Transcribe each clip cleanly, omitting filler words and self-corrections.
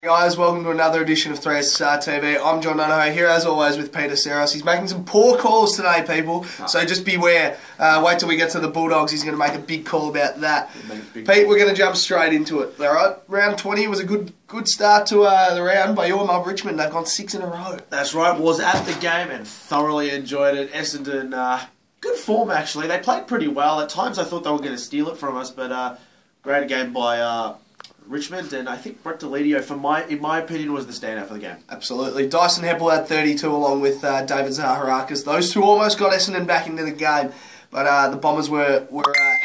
Guys, welcome to another edition of 3SSRTV. I'm John Nunahoe, here as always with Peter Seros. He's making some poor calls today, people, so just beware. Wait till we get to the Bulldogs, he's going to make a big call about that. Pete, we're going to jump straight into it. Alright, round 20 was a good start to the round by your mob Richmond. They've gone 6 in a row. That's right, was at the game and thoroughly enjoyed it. Essendon, good form actually. They played pretty well. At times I thought they were going to steal it from us, but great game by Richmond, and I think Brett Deledio, in my opinion, was the standout for the game. Absolutely. Dyson Heppel had 32 along with David Zaharakis. Those two almost got Essendon back into the game, but the Bombers were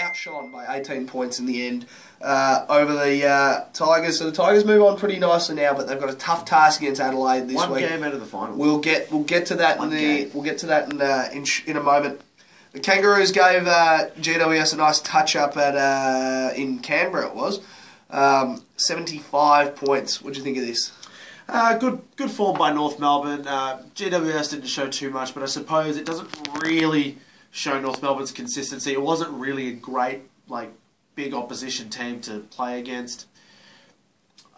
outshone by 18 points in the end over the Tigers. So the Tigers move on pretty nicely now, but they've got a tough task against Adelaide this week. One game out of the final. We'll get to that in a moment. The Kangaroos gave GWS a nice touch up at in Canberra. It was. 75 points. What do you think of this? Good form by North Melbourne. GWS didn't show too much, but I suppose it doesn't really show North Melbourne's consistency. It wasn't really a great, big opposition team to play against.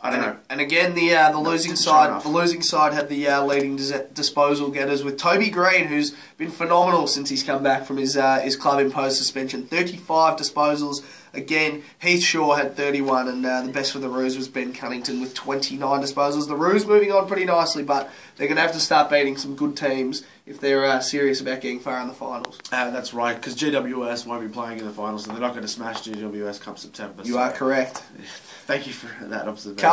I don't know. And again, the losing side had the leading disposal getters with Toby Green, who's been phenomenal since he's come back from his club imposed suspension. 35 disposals. Again, Heath Shaw had 31, and the best for the Roos was Ben Cunnington with 29 disposals. The Roos moving on pretty nicely, but they're going to have to start beating some good teams if they're serious about getting far in the finals. That's right, because GWS won't be playing in the finals, and they're not going to smash GWS come September. You are correct. Thank you for that observation.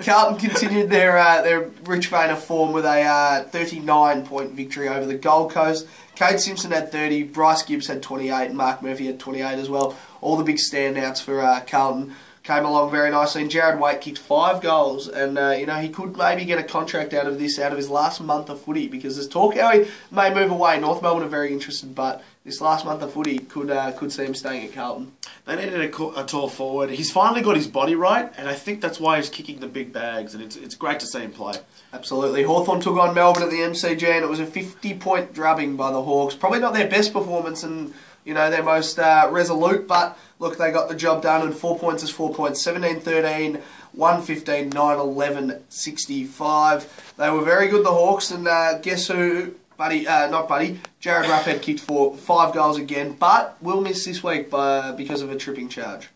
Carlton continued their rich vein of form with a 39-point victory over the Gold Coast. Cade Simpson had 30, Bryce Gibbs had 28, and Mark Murphy had 28 as well. All the big standouts for Carlton came along very nicely. And Jared Waite kicked 5 goals, and he could maybe get a contract out of his last month of footy, because there's talk how he may move away. North Melbourne are very interested, but this last month of footy could see him staying at Carlton. They needed a tall forward. He's finally got his body right, and I think that's why he's kicking the big bags, and it's great to see him play. Absolutely. Hawthorn took on Melbourne at the MCG, and it was a 50-point drubbing by the Hawks. Probably not their best performance and their most resolute, but look, they got the job done, and 4 points is 4 points. 17-13, 115, 9-11, 65. They were very good, the Hawks, and guess who? Jared Ruffhead kicked 5 goals again, but will miss this week because of a tripping charge.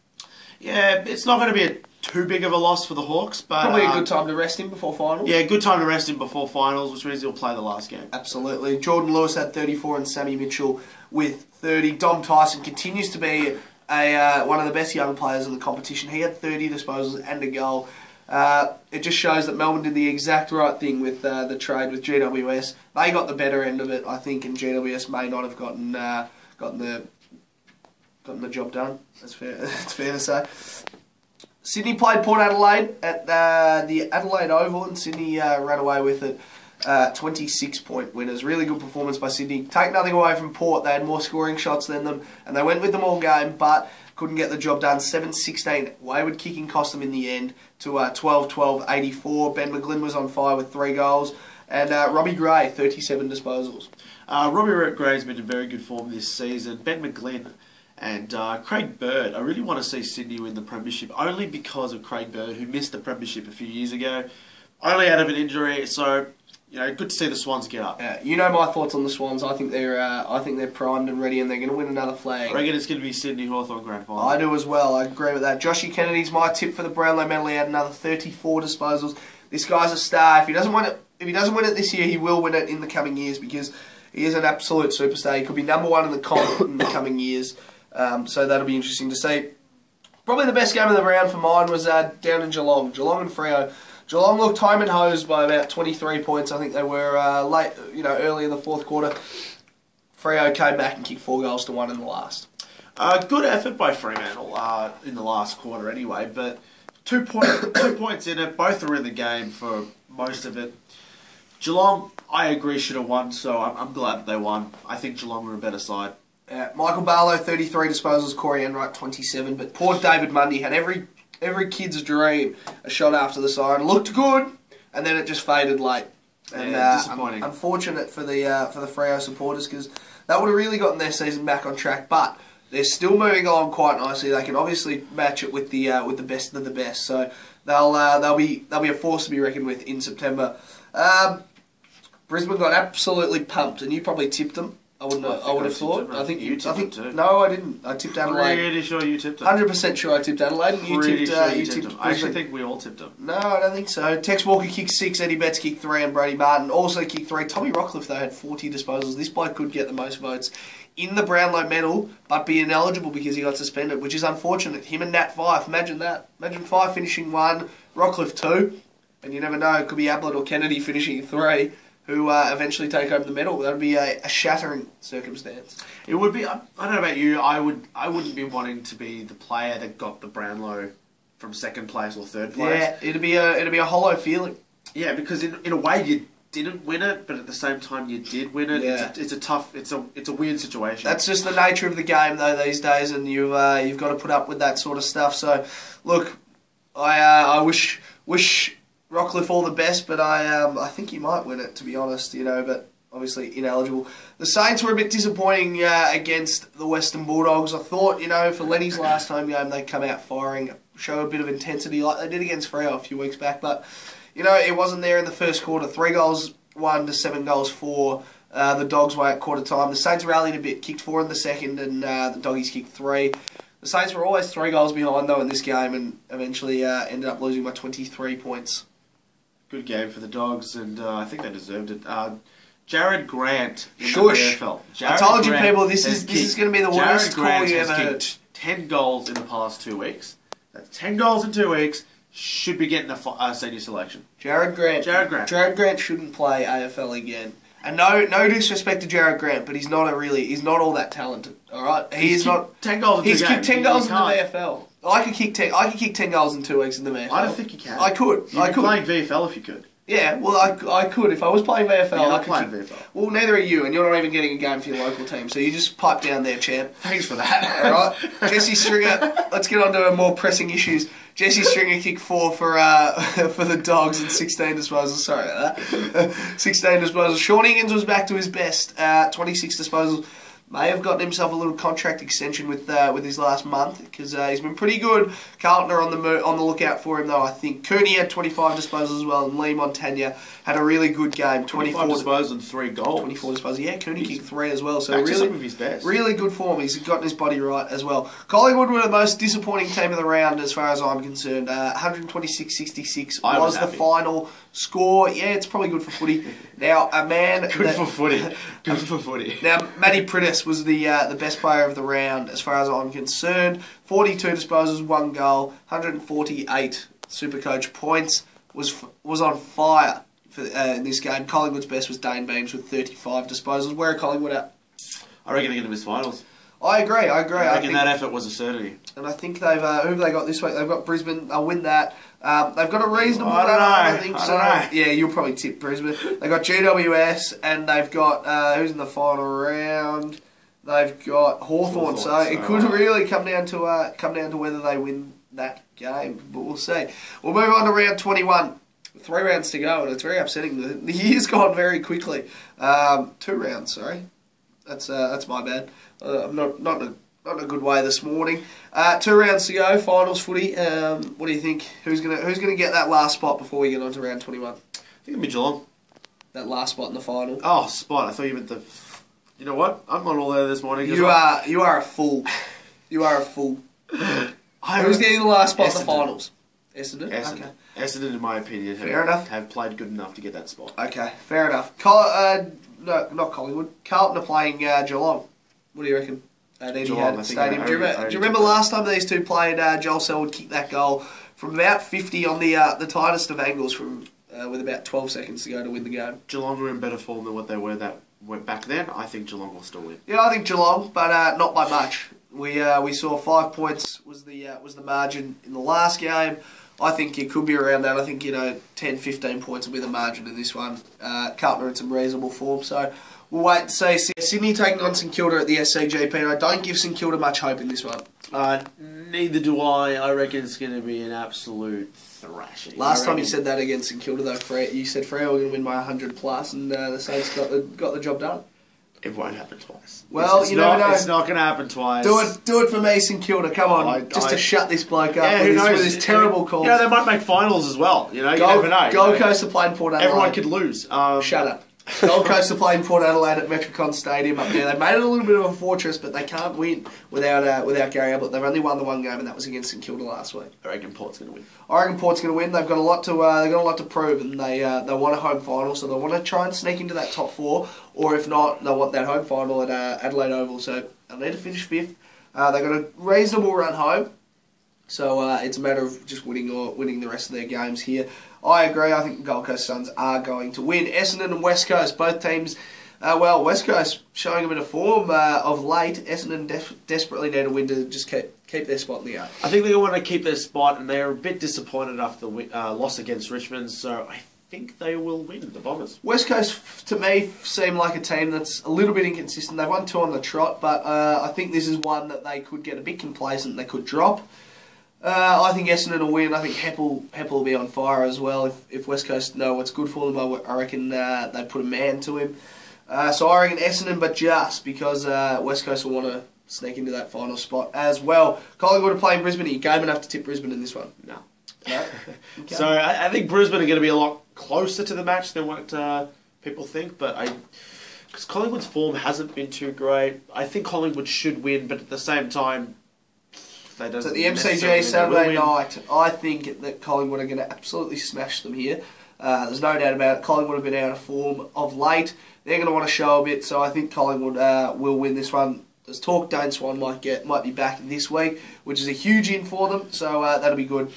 Yeah, it's not going to be too big of a loss for the Hawks, but probably a good time to rest him before finals. Yeah, good time to rest him before finals, which means he'll play the last game. Absolutely. Jordan Lewis had 34 and Sammy Mitchell with 30. Dom Tyson continues to be one of the best young players in the competition. He had 30 disposals and a goal. It just shows that Melbourne did the exact right thing with the trade with GWS. They got the better end of it, I think, and GWS may not have gotten the job done. That's fair. That's fair to say. Sydney played Port Adelaide at the Adelaide Oval, and Sydney ran away with it. 26-point winners. Really good performance by Sydney. Take nothing away from Port. They had more scoring shots than them, and they went with them all game, but couldn't get the job done. 7-16 wayward kicking cost them in the end to 12-12, 84. Ben McGlynn was on fire with 3 goals, and Robbie Gray, 37 disposals. Robbie Gray's been in very good form this season. Ben McGlynn and Craig Bird. I really want to see Sydney win the premiership, only because of Craig Bird, who missed the premiership a few years ago, only out of an injury. So, good to see the Swans get up. You know my thoughts on the Swans. I think they're primed and ready, and they're going to win another flag. I reckon it's going to be Sydney Hawthorn grand final. I do as well. I agree with that. Joshy Kennedy's my tip for the Brownlow medal. He had another 34 disposals. This guy's a star. If he doesn't win it this year, he will win it in the coming years, because he is an absolute superstar. He could be number 1 in the comp in the coming years. So that'll be interesting to see. Probably the best game of the round for mine was down in Geelong. Geelong and Freo. Geelong looked home and hosed by about 23 points. I think they were early in the fourth quarter. Freo came back and kicked 4 goals to 1 in the last. Good effort by Fremantle in the last quarter anyway, but 2 points in it. Both are in the game for most of it. Geelong, I agree, should have won, so I'm glad that they won. I think Geelong were a better side. Michael Barlow, 33 disposals, Corey Enright, 27, but poor David Mundy had every kid's dream, a shot after the siren. Looked good, and then it just faded late. And disappointing. Unfortunate for the Freo supporters, because that would have really gotten their season back on track. But they're still moving along quite nicely. They can obviously match it with the best of the best. So they'll be a force to be reckoned with in September. Brisbane got absolutely pumped, and you probably tipped them. I would have thought. I think you tipped them too. No, I didn't. I tipped Adelaide. Pretty sure you tipped them. 100% sure I tipped Adelaide. And you tipped. You tipped them. I actually think we all tipped them. No, I don't think so. Tex Walker kicked 6, Eddie Betts kicked 3, and Brody Martin also kicked 3. Tommy Rockcliffe though had 40 disposals. This bloke could get the most votes in the Brownlow medal, but be ineligible because he got suspended, which is unfortunate. Him and Nat Fyfe. Imagine that. Imagine Fyfe finishing 1, Rockcliffe 2, and you never know. It could be Ablett or Kennedy finishing 3. Who eventually take home the medal. That would be a shattering circumstance. It would be. I don't know about you. I wouldn't be wanting to be the player that got the Brownlow from second place or third place. Yeah, it'd be a hollow feeling. Yeah, because in a way you didn't win it, but at the same time you did win it. Yeah. It's a weird situation. That's just the nature of the game though these days, and you've got to put up with that sort of stuff. So, look, I wish Rockcliffe all the best, but I think he might win it, to be honest, but obviously ineligible. The Saints were a bit disappointing against the Western Bulldogs. I thought, for Lenny's last home game, they'd come out firing, show a bit of intensity like they did against Freo a few weeks back, but, it wasn't there in the first quarter. 3 goals, 1 to 7 goals, 4. The Dogs were at quarter time. The Saints rallied a bit, kicked 4 in the second, and the Doggies kicked 3. The Saints were always 3 goals behind, though, in this game, and eventually ended up losing by 23 points. Good game for the Dogs, and I think they deserved it. Jared Grant in the VFL. I told you, people, this is going to be the worst call you ever heard. 10 goals in the past 2 weeks. That's 10 goals in 2 weeks. Should be getting a senior selection. Jared Grant shouldn't play AFL again. And no disrespect to Jared Grant, but he's not all that talented. All right, he's not 10 goals in 2 games. He's kicked 10 goals in the VFL. I could kick 10 goals in 2 weeks in the VFL. I don't think you can. I could. You'd be playing VFL if you could. Yeah, well, I could. If I was playing VFL, you're not playing VFL. Well, neither are you, and you're not even getting a game for your local team, so you just pipe down there, champ. Thanks for that. All right, Jesse Stringer. Let's get on to more pressing issues. Jesse Stringer kicked 4 for the Dogs and 16 disposals. Sorry about that. 16 disposals. Sean Higgins was back to his best. 26 disposals. May have gotten himself a little contract extension with his last month because he's been pretty good. Carlton are on the lookout for him though. I think Cooney had 25 disposals as well, and Lee Montagna had a really good game. 24 disposals and 3 goals. 24 disposals. Yeah, Cooney kicked 3 as well. So back to some of his best. Really good form. He's gotten his body right as well. Collingwood were the most disappointing team of the round as far as I'm concerned. 126-66 was the final score. Yeah, it's probably good for footy. Now a man good for footy. Good for footy. Now Matty Prittis was the best player of the round as far as I'm concerned. 42 disposals, 1 goal, 148 Supercoach points. Was on fire in this game. Collingwood's best was Dane Beams with 35 disposals. Where are Collingwood at? I reckon they get to miss finals. I agree. I reckon that effort was a certainty. And I think they've who have they got this week? They've got Brisbane. They'll win that. They've got a reasonable. I think so. Yeah, you'll probably tip Brisbane. They've got GWS and they've got who's in the final round. They've got Hawthorn. So it could really come down to whether they win that game. But we'll see. We'll move on to round 21. 3 rounds to go, and it's very upsetting. The year's gone very quickly. 2 rounds, sorry. That's my bad. I'm not in a good way this morning. 2 rounds to go. Finals footy. What do you think? Who's gonna get that last spot before we get on to round 21? I think it'll be Geelong. That last spot in the final. Oh, spot. I thought you meant the. You know what? I'm not all there this morning. You are a fool. You are a fool. Who's getting the last spot in the finals? Essendon? Okay. Essendon, in my opinion, have played good enough to get that spot. Okay, fair enough. No, not Collingwood. Carlton are playing Geelong. What do you reckon? At Etihad Stadium. Do you remember last time these two played? Joel Selwood kicked that goal from about 50 on the tightest of angles from with about 12 seconds to go to win the game. Geelong were in better form than what they were back then. I think Geelong will still win. Yeah, I think Geelong, but not by much. We saw 5 points was the margin in the last game. I think it could be around that. I think 10, 15 points will be the margin in this one. Carlton are in some reasonable form, so we'll wait and see. Sydney taking on St Kilda at the SCGP, and I don't give St Kilda much hope in this one. Neither do I. I reckon it's going to be an absolute thrashing. Last time you said that against St Kilda, though, you said Freo were going to win by 100 plus, and the Saints got the job done. It won't happen twice. Well, you never know. It's not going to happen twice. Do it for me, St Kilda. Come on, just to shut this bloke up Yeah, who knows? with his terrible calls. You know, they might make finals as well. You know, you never know. Gold Coast are playing Port Adelaide. Everyone could lose. Shut up. Gold Coast are playing Port Adelaide at Metricon Stadium up there. They made it a little bit of a fortress, but they can't win without Gary Ablett. They've only won the one game, and that was against St Kilda last week. I reckon Port's going to win. I reckon Port's going to win. They've got a lot to prove, and they want a home final, so they want to try and sneak into that top four. Or if not, they want that home final at Adelaide Oval. So they need to finish fifth. They've got a reasonable run home, so it's a matter of just winning the rest of their games here. I agree. I think the Gold Coast Suns are going to win. Essendon and West Coast, both teams. West Coast showing a bit of form of late. Essendon desperately need a win to just keep their spot in the eight. I think they want to keep their spot, and they're a bit disappointed after the loss against Richmond. So I think they will win, the Bombers. West Coast, to me, seem like a team that's a little bit inconsistent. They've won 2 on the trot, but I think this is one that they could get a bit complacent. They could drop. I think Essendon will win. I think Heppel will be on fire as well. If West Coast know what's good for them, I reckon they put a man to him. So I reckon Essendon, but just because West Coast will want to sneak into that final spot as well. Collingwood are playing Brisbane. Are you game enough to tip Brisbane in this one? No. Okay. So I think Brisbane are going to be a lot closer to the match than what people think, but because Collingwood's form hasn't been too great, I think Collingwood should win, but at the same time, they don't. So the MCG Saturday night, I think that Collingwood are going to absolutely smash them here. There's no doubt about it. Collingwood have been out of form of late. They're going to want to show a bit, so I think Collingwood will win this one. There's talk Dane Swan might be back this week, which is a huge in for them, so that'll be good.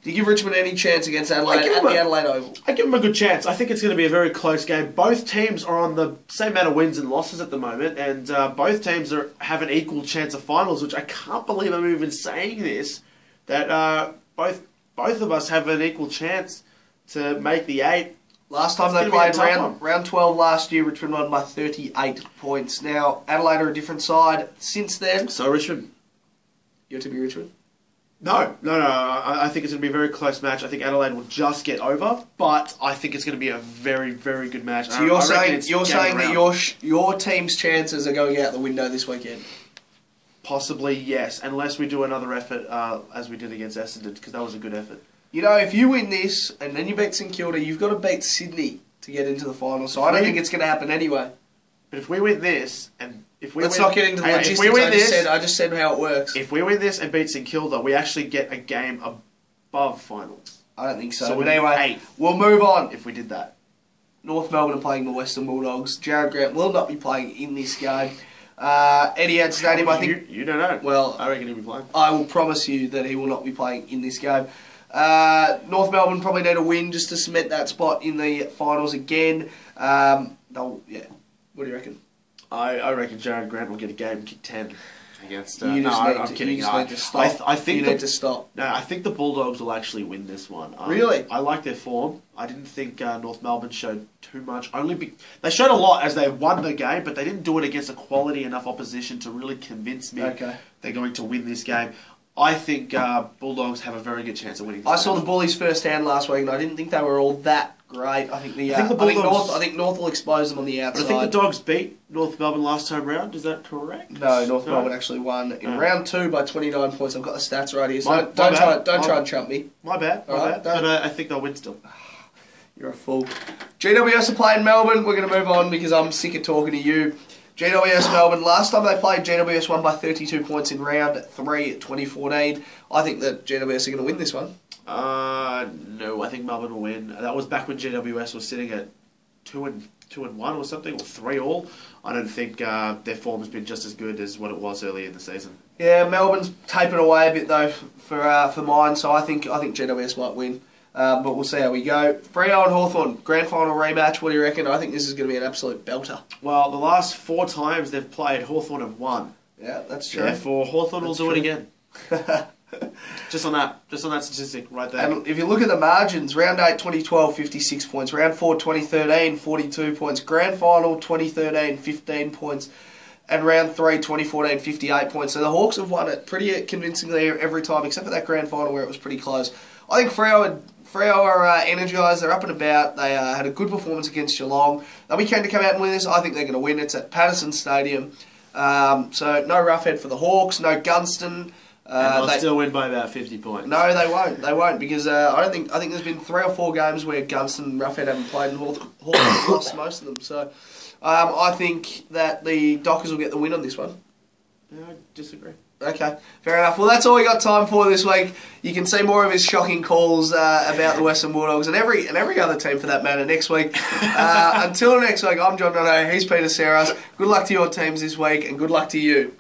Do you give Richmond any chance against Adelaide at the Adelaide Oval? I give them a good chance. I think it's going to be a very close game. Both teams are on the same amount of wins and losses at the moment, and both teams have an equal chance of finals, which I can't believe I'm even saying this, that both of us have an equal chance to make the 8. Last time they played round 12 last year, Richmond won by 38 points. Now, Adelaide are a different side since then. So Richmond. You're to be Richmond? No. I think it's going to be a very close match. I think Adelaide will just get over, but I think it's going to be a very, very good match. So you're saying that your team's chances are going out the window this weekend? Possibly, yes, unless we do another effort as we did against Essendon, because that was a good effort. You know, if you win this and then you beat St Kilda, you've got to beat Sydney to get into the final. So I don't think it's going to happen anyway. But if we win this and let's not get into the logistics. I just said how it works. If we win this and beat St Kilda, we actually get a game above finals. I don't think so. But anyway, we'll move on. If we did that. North Melbourne are playing the Western Bulldogs. Jared Grant will not be playing in this game. Etihad Stadium, I think... You don't know. Well, I reckon he'll be playing. I will promise you that he will not be playing in this game. North Melbourne probably need a win just to cement that spot in the finals again. What do you reckon? I reckon Jared Grant will get a game kick 10 against... I'm kidding. You just need to stop. I think you need to stop. No, I think the Bulldogs will actually win this one. Really? I like their form. I didn't think North Melbourne showed too much. They showed a lot as they won the game, but they didn't do it against a quality enough opposition to really convince me they're going to win this game. I think Bulldogs have a very good chance of winning this I saw the Bullies firsthand last week, and I didn't think they were all that great. I think I think North will expose them on the outside. But I think the Dogs beat North Melbourne last time round. Is that correct? No, North Melbourne actually won in round 2 by 29 points. I've got the stats right here, so don't try and chump me. My bad. But I think they'll win still. You're a fool. GWS are playing Melbourne. We're going to move on because I'm sick of talking to you. GWS Melbourne, last time they played, GWS won by 32 points in round 3 2014. I think that GWS are going to win this one. No, I think Melbourne will win. That was back when GWS was sitting at 2-1 or something, or 3-all. I don't think their form has been just as good as what it was earlier in the season. Yeah, Melbourne's tapering away a bit though for mine, so I think GWS might win. But we'll see how we go. Freo and Hawthorn, grand final rematch. What do you reckon? I think this is going to be an absolute belter. Well, the last 4 times they've played, Hawthorn have won. Yeah, that's true. Therefore, Hawthorn will do it again. Just on that statistic right there. And if you look at the margins, round 8, 2012, 56 points. Round 4, 2013, 42 points. Grand final, 2013, 15 points. And round 3, 2014, 58 points. So the Hawks have won it pretty convincingly every time, except for that grand final where it was pretty close. I think Freo Freo are energised. They're up and about. They had a good performance against Geelong. They'll be keen to come out and win this. I think they're going to win. It's at Patterson Stadium. So no roughhead for the Hawks. No Gunston. And they'll still win by about 50 points. No, they won't. They won't because I think there's been 3 or 4 games where Gunston and Roughhead haven't played, and Hawks have lost most of them. So I think that the Dockers will get the win on this one. No, I disagree. Okay, fair enough. Well, that's all we got time for this week. You can see more of his shocking calls about the Western Bulldogs and every other team for that matter next week. Until next week, I'm John Dono. He's Peter Saras. Good luck to your teams this week, and good luck to you.